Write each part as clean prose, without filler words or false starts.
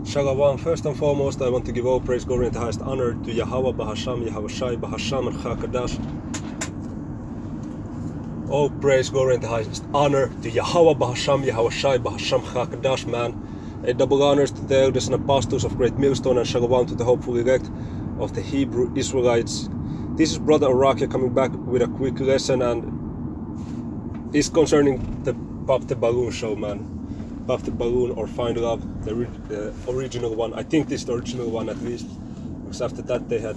Shalom. First and foremost, I want to give all praise, glory, and the highest honor to Yahweh, Bahasham, Yahweh Shai, Bahasham, and Chakadash. All praise, glory, and the highest honor to Yahweh, Bahasham, Yahweh Shai, Bahasham, Chakadash, man. A double honors to the elders and apostles of Great Millstone, and Shalom to the hopeful elect of the Hebrew Israelites. This is Brother Arakia coming back with a quick lesson, and it's concerning the Pop the Balloon show, man. Pop the Balloon or Find Love, the original one. I think this is the original one at least, because after that they had,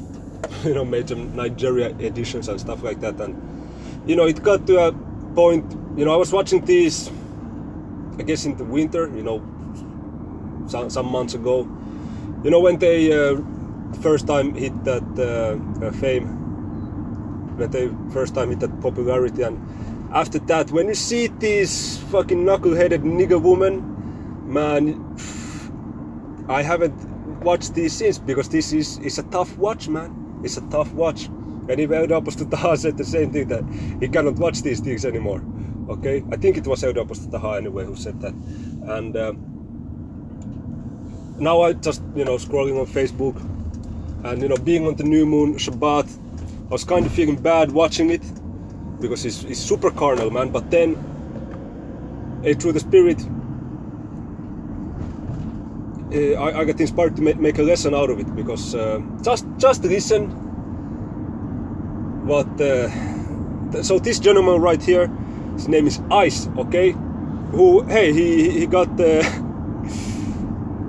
made some Nigeria editions and stuff like that. And it got to a point. I was watching these, I guess in the winter, some months ago. When they first time hit that fame, when they first time hit that popularity, and after that, when you see these fucking knuckle-headed nigger woman, man, I haven't watched these since, because this is a tough watch, man. It's a tough watch. And even Elder Apostle Taha said the same thing, that he cannot watch these things anymore. Okay? I think it was Elder Apostle Taha anyway who said that. And now I just, scrolling on Facebook, and being on the new moon Shabbat, I was kind of feeling bad watching it, because it's super carnal, man. But then, through the Spirit, I got inspired to make a lesson out of it, because just listen. What? So this gentleman right here, his name is Ice, okay? Who? Hey, he got.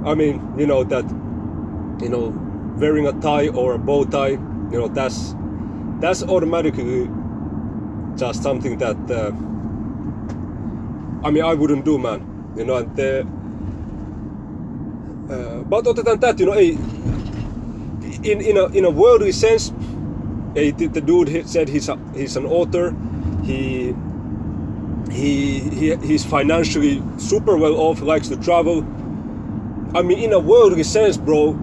I mean, that, wearing a tie or a bow tie, that's automatically just something that I wouldn't do, man. But other than that, in a worldly sense, the dude said he's an author. He's financially super well off, likes to travel. In a worldly sense, bro,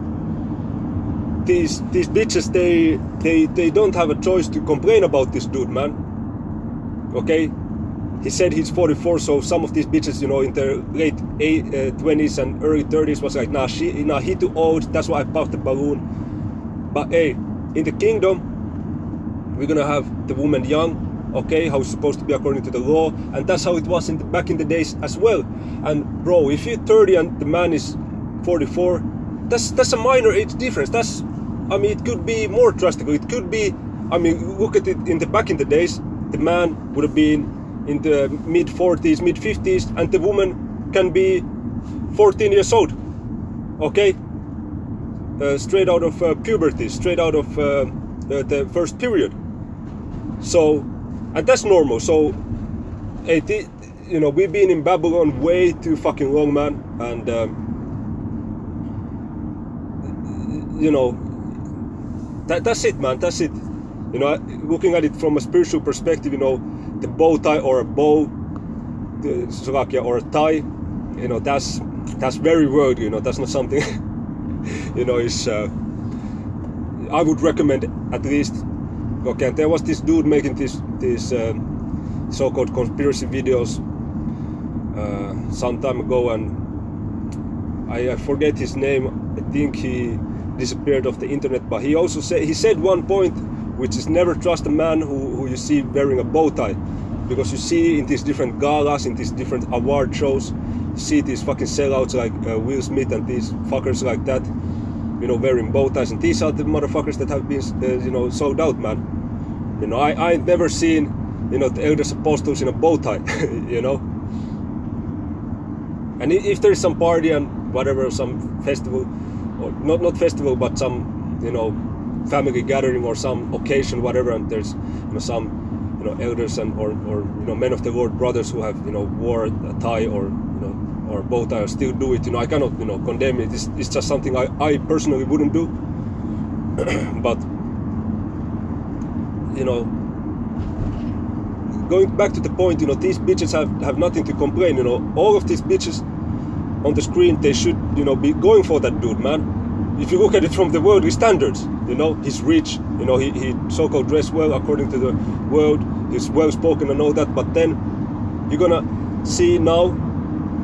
these bitches, they don't have a choice to complain about this dude, man. Okay, he said he's 44, so some of these bitches, in their late 20s and early 30s was like, he too old, that's why I popped the balloon. But hey, in the kingdom, we're gonna have the woman young, okay, how it's supposed to be according to the law, and that's how it was back in the days as well. And bro, if you're 30 and the man is 44, that's a minor age difference. It could be more drastic. It could be, look at it back in the days. The man would have been in the mid-40s, mid-50s, and the woman can be 14 years old. Okay? Straight out of puberty, straight out of the first period. So, and that's normal. So, we've been in Babylon way too fucking long, man. And, that's it, man. That's it. Looking at it from a spiritual perspective, the bow tie or a bow, the Slovakia or a tie, that's very worldly. That's not something, is. I would recommend at least. Okay, and there was this dude making these so-called conspiracy videos some time ago, and I forget his name. I think he disappeared off the internet, but he also said one point, which is never trust a man who you see wearing a bow tie, because you see in these different galas, in these different award shows, you see these fucking sellouts like Will Smith and these fuckers like that, wearing bow ties, and these are the motherfuckers that have been sold out, man. I ain't never seen the elders apostles in a bow tie, And if there is some party and whatever, some festival, or not festival, but some family gathering or some occasion, whatever, and there's some elders and or men of the Lord, brothers who have wore a tie or bow tie, or still do it, I cannot condemn it. It's just something I personally wouldn't do. But going back to the point, these bitches have nothing to complain. All of these bitches on the screen, they should be going for that dude, man. If you look at it from the worldly standards, he's rich, he so-called dressed well according to the world, he's well spoken and all that. But then you're gonna see now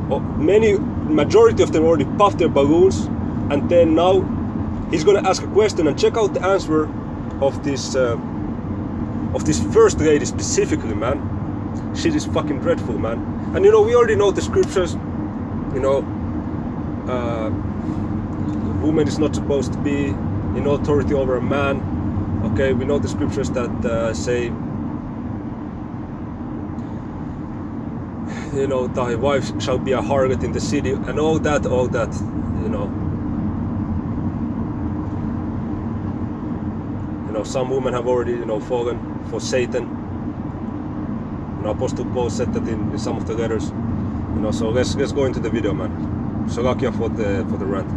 majority of them already puffed their balloons, and then now he's gonna ask a question, and check out the answer of this first lady specifically, man. She is fucking dreadful, man. And you know, we already know the scriptures, you know, woman is not supposed to be in authority over a man. Okay, we know the scriptures that say, you know, thy wife shall be a harlot in the city, and all that, you know. You know, some women have already, you know, fallen for Satan. You know, Apostle Paul said that in some of the letters. You know, so let's go into the video, man. Shalakia for the rant.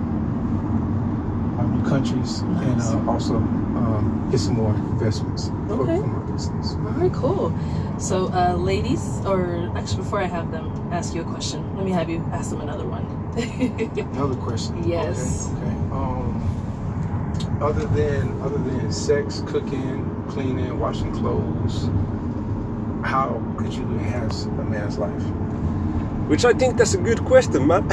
New countries, Nice. and also get some more investments for Okay. my business. All right, cool. So, ladies, or actually, before I have them ask you a question, let me have you ask them another one. Another question. Yes. Okay. Other than sex, cooking, cleaning, washing clothes, how could you enhance a man's life? Which I think that's a good question, man.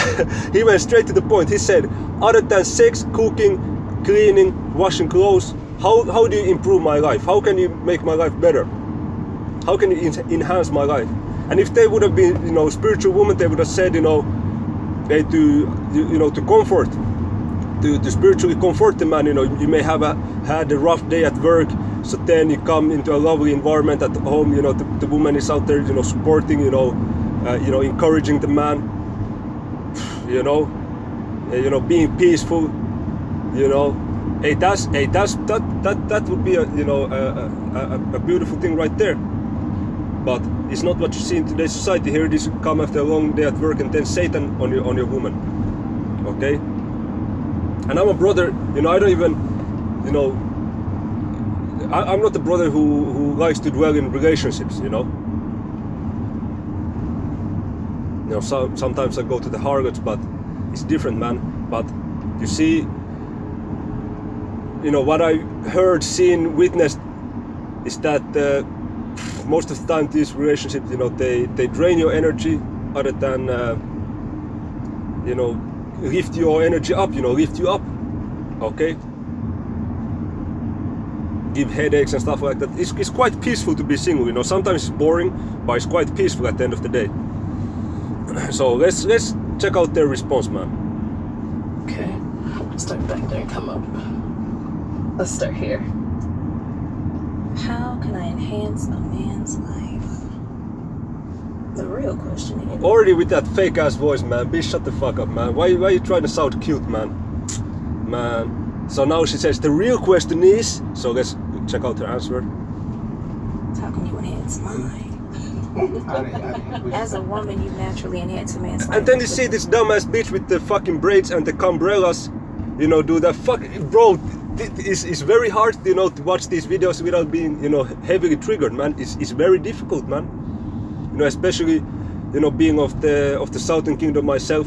He went straight to the point. He said, other than sex, cooking, cleaning, washing clothes, how do you improve my life? How can you make my life better? How can you enhance my life? And if they would have been, you know, spiritual women, they would have said, you know, to comfort, to spiritually comfort the man. You know, you may have had a rough day at work, so then you come into a lovely environment at home. You know, the woman is out there, you know, supporting, you know, encouraging the man. You know, being peaceful. You know, that would be a, you know, a beautiful thing right there. But it's not what you see in today's society. Here it is, come after a long day at work and then Satan on your woman. Okay? And I'm a brother, you know, I don't even, you know, I'm not a brother who likes to dwell in relationships, you know. You know, sometimes I go to the harlots, but it's different, man. But you see, you know, what I heard, seen, witnessed is that most of the time these relationships, you know, they drain your energy other than, you know, lift your energy up, you know, lift you up, okay? Give headaches and stuff like that. It's quite peaceful to be single, you know. Sometimes it's boring, but it's quite peaceful at the end of the day. So let's check out their response, man. Okay, I'll start back there and come up. Let's start here. How can I enhance a man's life? The real question is... Already with that fake ass voice, man. Bitch, shut the fuck up, man. Why you trying to sound cute, man? Man. So now she says the real question is, so let's check out her answer. How can you enhance mine? I As a woman, you naturally enhance a man's life. And then you see this dumbass bitch with the fucking braids and the umbrellas, you know, do that bro. It's very hard, you know, to watch these videos without being, you know, heavily triggered, man. It's very difficult, man. You know, especially, you know, being of the Southern Kingdom myself.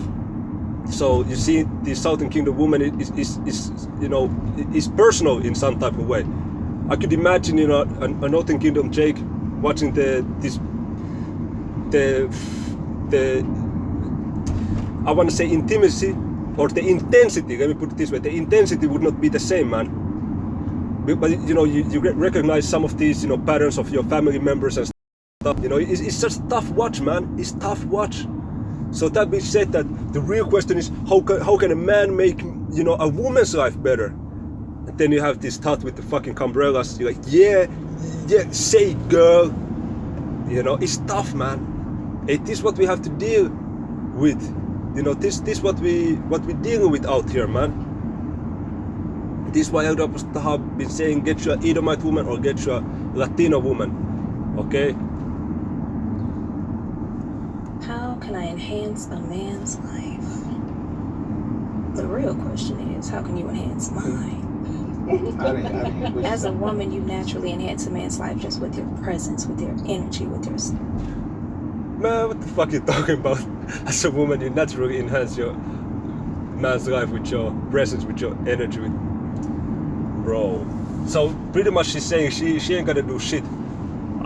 So you see, the Southern Kingdom woman is you know, is personal in some type of way. I could imagine, you know, a Northern Kingdom Jake watching the I want to say intimacy, or the intensity, let me put it this way, the intensity would not be the same, man. But you know, you recognize some of these, you know, patterns of your family members and stuff. You know, it's just tough watch, man. It's tough watch. So that being said, that the real question is, how can a man make, you know, a woman's life better? And then you have this thought with the fucking umbrellas. You're like, yeah, say it, girl. You know, it's tough, man. It is what we have to deal with. You know, this what we dealing with out here, man. This is why Elder Apostle have been saying, get you an Edomite woman or get you a Latino woman. Okay? How can I enhance a man's life? The real question is, how can you enhance mine? As a woman, you naturally enhance a man's life just with your presence, with your energy, with your... Man, what the fuck are you talking about? As a woman, you naturally enhance your man's life with your presence, with your energy, with... Bro. So pretty much she's saying she ain't gonna do shit.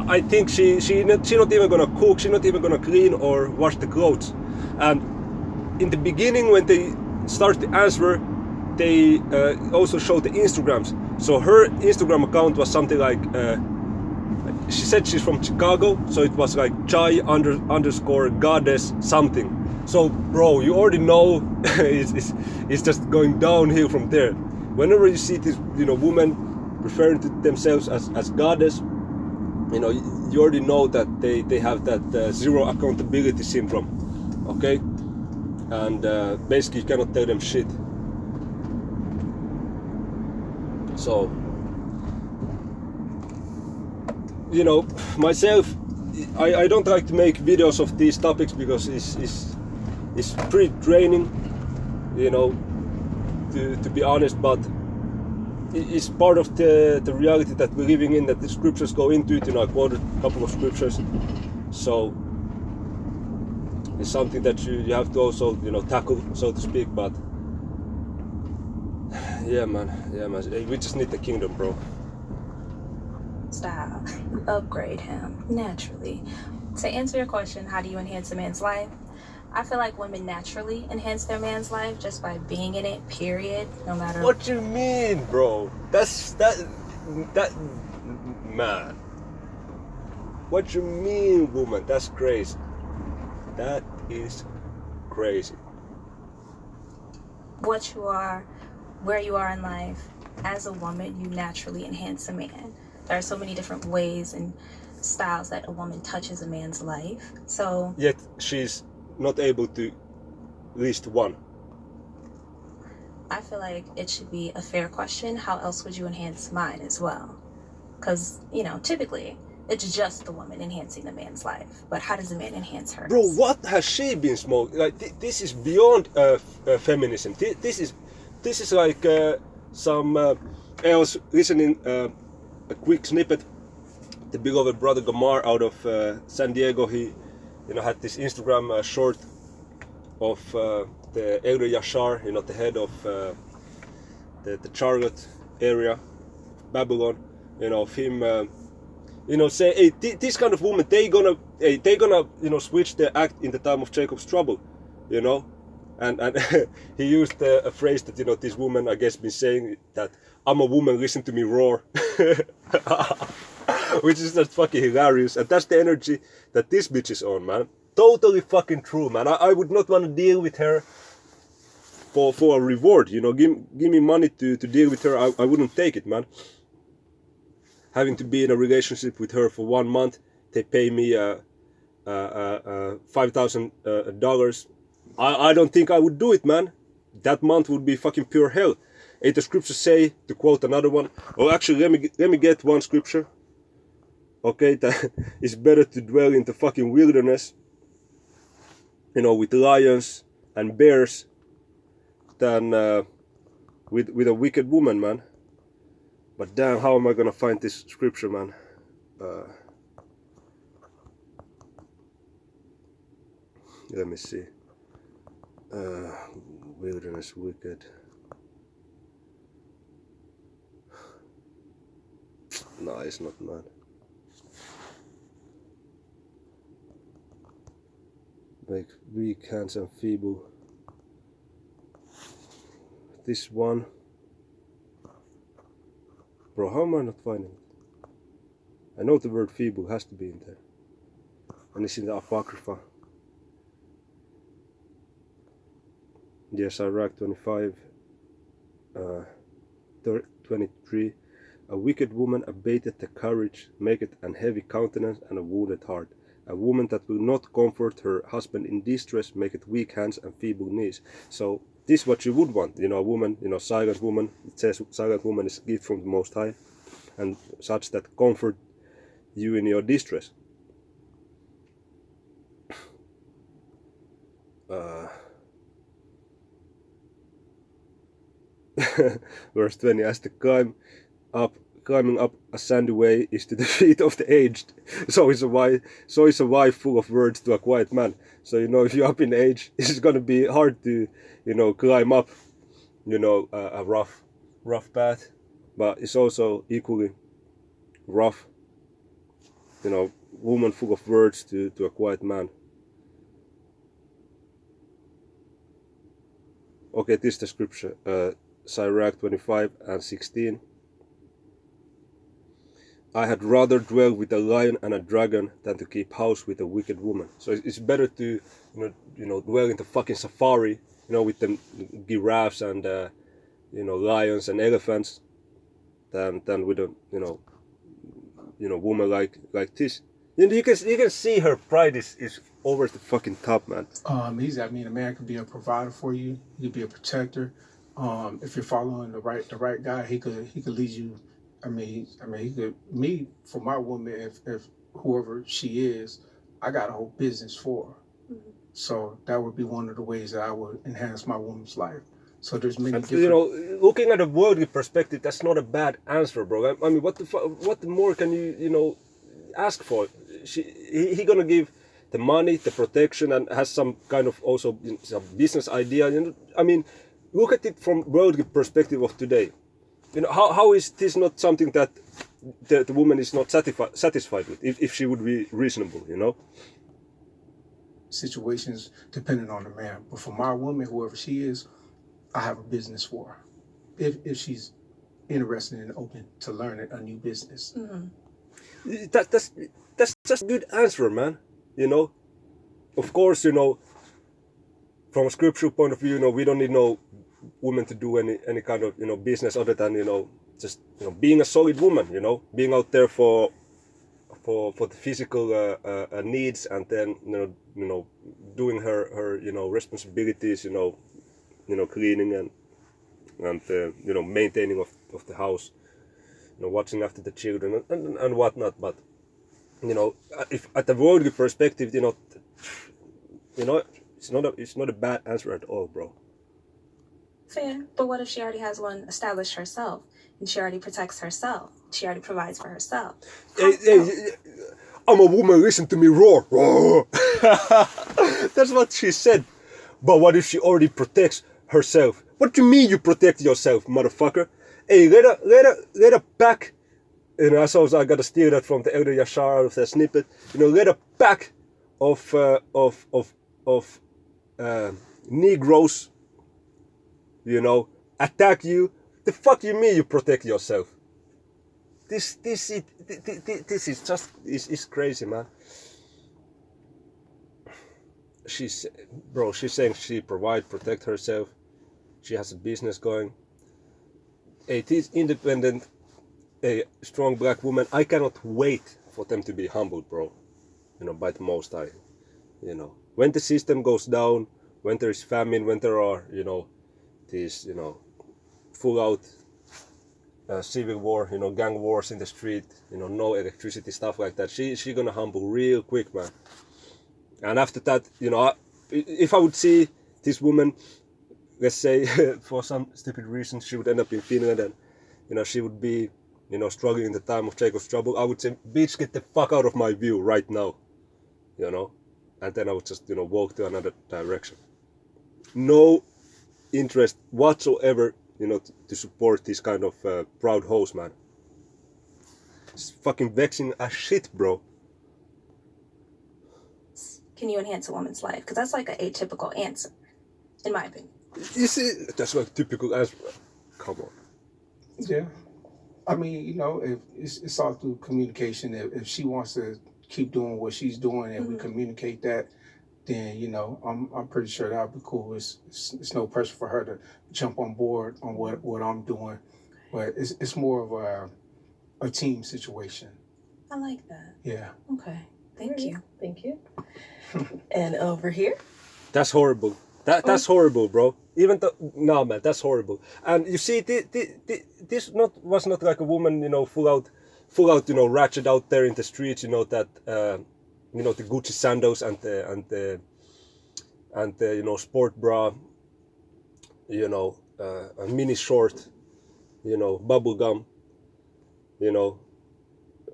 I think she not even gonna cook, she's not even gonna clean or wash the clothes. And in the beginning, when they start to answer, they also showed the Instagrams. So her Instagram account was something like, she said she's from Chicago, so it was like chai_ goddess something. So bro, you already know it's just going downhill from there. Whenever you see this, you know, women referring to themselves as goddess, you know, you already know that they have that zero accountability syndrome, okay? And basically you cannot tell them shit. So, you know, myself, I don't like to make videos of these topics because it's pretty draining, you know, to be honest, but it's part of the reality that we're living in, that the scriptures go into it. You know, I quoted a couple of scriptures, so it's something that you have to also, you know, tackle, so to speak. But yeah man, we just need the kingdom, bro. Style. Upgrade him naturally. To answer your question, how do you enhance a man's life? I feel like women naturally enhance their man's life just by being in it, period, no matter What you mean, bro? That man. What you mean, woman? That's crazy. That is crazy. what you are, where you are in life. As a woman, you naturally enhance a man. There are so many different ways and styles that a woman touches a man's life. So Yet she's not able to list one. I feel like it should be a fair question. How else would you enhance mine as well? Because, you know, typically it's just the woman enhancing the man's life. But how does a man enhance hers? Bro, what has she been smoking? Like this is beyond feminism. This is like some. I was listening a quick snippet. The beloved brother Gamar out of San Diego. He, you know, had this Instagram short of the Elder Yashar, you know, the head of the Charlotte area, Babylon. You know, of him. You know, say, hey, this kind of woman, they gonna, you know, switch their act in the time of Jacob's trouble, you know, and he used a phrase that, you know, this woman, I guess, been saying that I'm a woman, listen to me roar, which is just fucking hilarious, and that's the energy that this bitch is on, man. Totally fucking true, man. I would not want to deal with her for a reward, you know. Give me money to deal with her. I wouldn't take it, man. Having to be in a relationship with her for 1 month, they pay me $5,000. I don't think I would do it, man. That month would be fucking pure hell. The scriptures say, to quote another one, or actually let me get one scripture. Okay, that it's better to dwell in the fucking wilderness, you know, with lions and bears than with a wicked woman, man. But damn, how am I gonna find this scripture, man? Let me see. Wilderness wicked. No, it's not, man. Make weak hands and feeble. This one. Bro, how am I not finding it? I know the word feeble has to be in there. And it's in the Apocrypha. Yes, Sirach 25, 23. A wicked woman abateth the courage, maketh an heavy countenance and a wounded heart. A woman that will not comfort her husband in distress maketh weak hands and feeble knees. So this is what you would want, you know, a woman, you know, silent woman. It says silent woman is a gift from the Most High, and such that comfort you in your distress. Verse 20, as the climbing up a sandy way is to the feet of the aged, so is a wife full of words to a quiet man. So, you know, if you're up in age, it's gonna be hard to, you know, climb up, you know, a rough path, but it's also equally rough, you know, woman full of words to a quiet man. Okay, this is the scripture. Sirach 25 and 16. I had rather dwell with a lion and a dragon than to keep house with a wicked woman. So it's better to dwell in the fucking safari, with the giraffes and lions and elephants, than with a woman like this. You can see her pride is over the fucking top, man. A man can be a provider for you. He could be a protector. If you're following the right guy, he could lead you. For my woman, if whoever she is, I got a whole business for her. Mm-hmm. So that would be one of the ways that I would enhance my woman's life. So there's many different... looking at a worldly perspective, that's not a bad answer, bro. I mean, what more can you ask for? He gonna give the money, the protection, and has some kind of also some business idea. I mean, look at it from worldly perspective of today. How is this not something that the woman is not satisfied with if she would be reasonable, Situations depending on the man. But for my woman, whoever she is, I have a business for her. If she's interested and open to learning a new business. Mm-hmm. That's just a good answer, man. Of course, from a scriptural point of view, we don't need no woman to do any kind of business other than just being a solid woman, being out there for the physical needs, and then doing her responsibilities, cleaning and maintaining of the house, watching after the children and whatnot. But if at the worldly perspective, it's not a bad answer at all, bro. Fair, but what if she already has one established herself, and she already protects herself, she already provides for herself? Hey, I'm a woman, listen to me roar. That's what she said. But what if she already protects herself? What do you mean you protect yourself, motherfucker? Hey, let her pack. I suppose I gotta steal that from the Elder Yashar out of that snippet. Let a pack of Negroes, attack you. The fuck you mean you protect yourself? This is just is crazy, man. She's saying she protect herself. She has a business going. It is independent, a strong black woman. I cannot wait for them to be humbled, bro. By the Most High. When the system goes down, when there is famine, when there are, these, full out civil war, gang wars in the street, no electricity, stuff like that. She gonna humble real quick, man. And after that, if I would see this woman, let's say, for some stupid reason, she would end up in Finland and, she would be, struggling in the time of Jacob's trouble, I would say, bitch, get the fuck out of my view right now, and then I would just, walk to another direction. No interest whatsoever, to support this kind of proud host, man. It's fucking vexing as shit, bro. Can you enhance a woman's life? Because that's like an atypical answer, in my opinion. You see, that's like typical answer. Come on. Yeah. If it's all through communication. If she wants to keep doing what she's doing and we communicate that, then I'm pretty sure that'll be cool. It's no pressure for her to jump on board on what I'm doing, but it's more of a team situation. I like that. Yeah. Okay. Thank you. And over here. That's horrible. That's horrible, bro. Even though, no, man, that's horrible. And you see, this was not like a woman, full out, ratchet out there in the streets, that, the Gucci sandals and the sport bra, a mini short, bubble gum,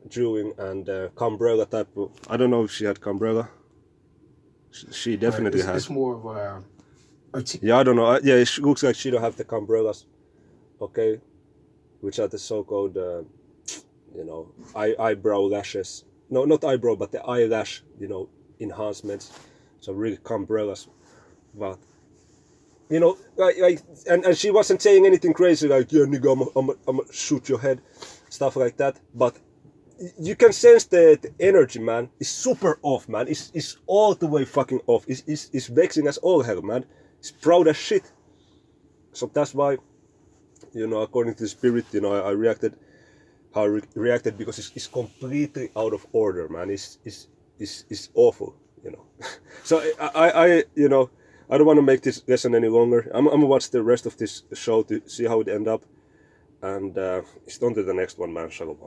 chewing and Cambrella type of. I don't know if she had Cambrella. She definitely has. It's more of a yeah, I don't know. Yeah, it looks like she don't have the Cambrellas, okay, which are the so-called, eyebrow lashes. No, not eyebrow, but the eyelash, enhancements. So really Cambrellas, but you know, and she wasn't saying anything crazy like, yeah, nigga, I'm gonna shoot your head, stuff like that. But you can sense the energy, man. It's super off, man. It's all the way fucking off. It's vexing as all hell, man. It's proud as shit. So that's why, you know, according to the spirit, you know, I reacted how I reacted, because it's completely out of order, man. It's awful, you know. So I you know, I don't want to make this lesson any longer. I'm gonna watch the rest of this show to see how it end up, and it's on to the next one, man. Shalom.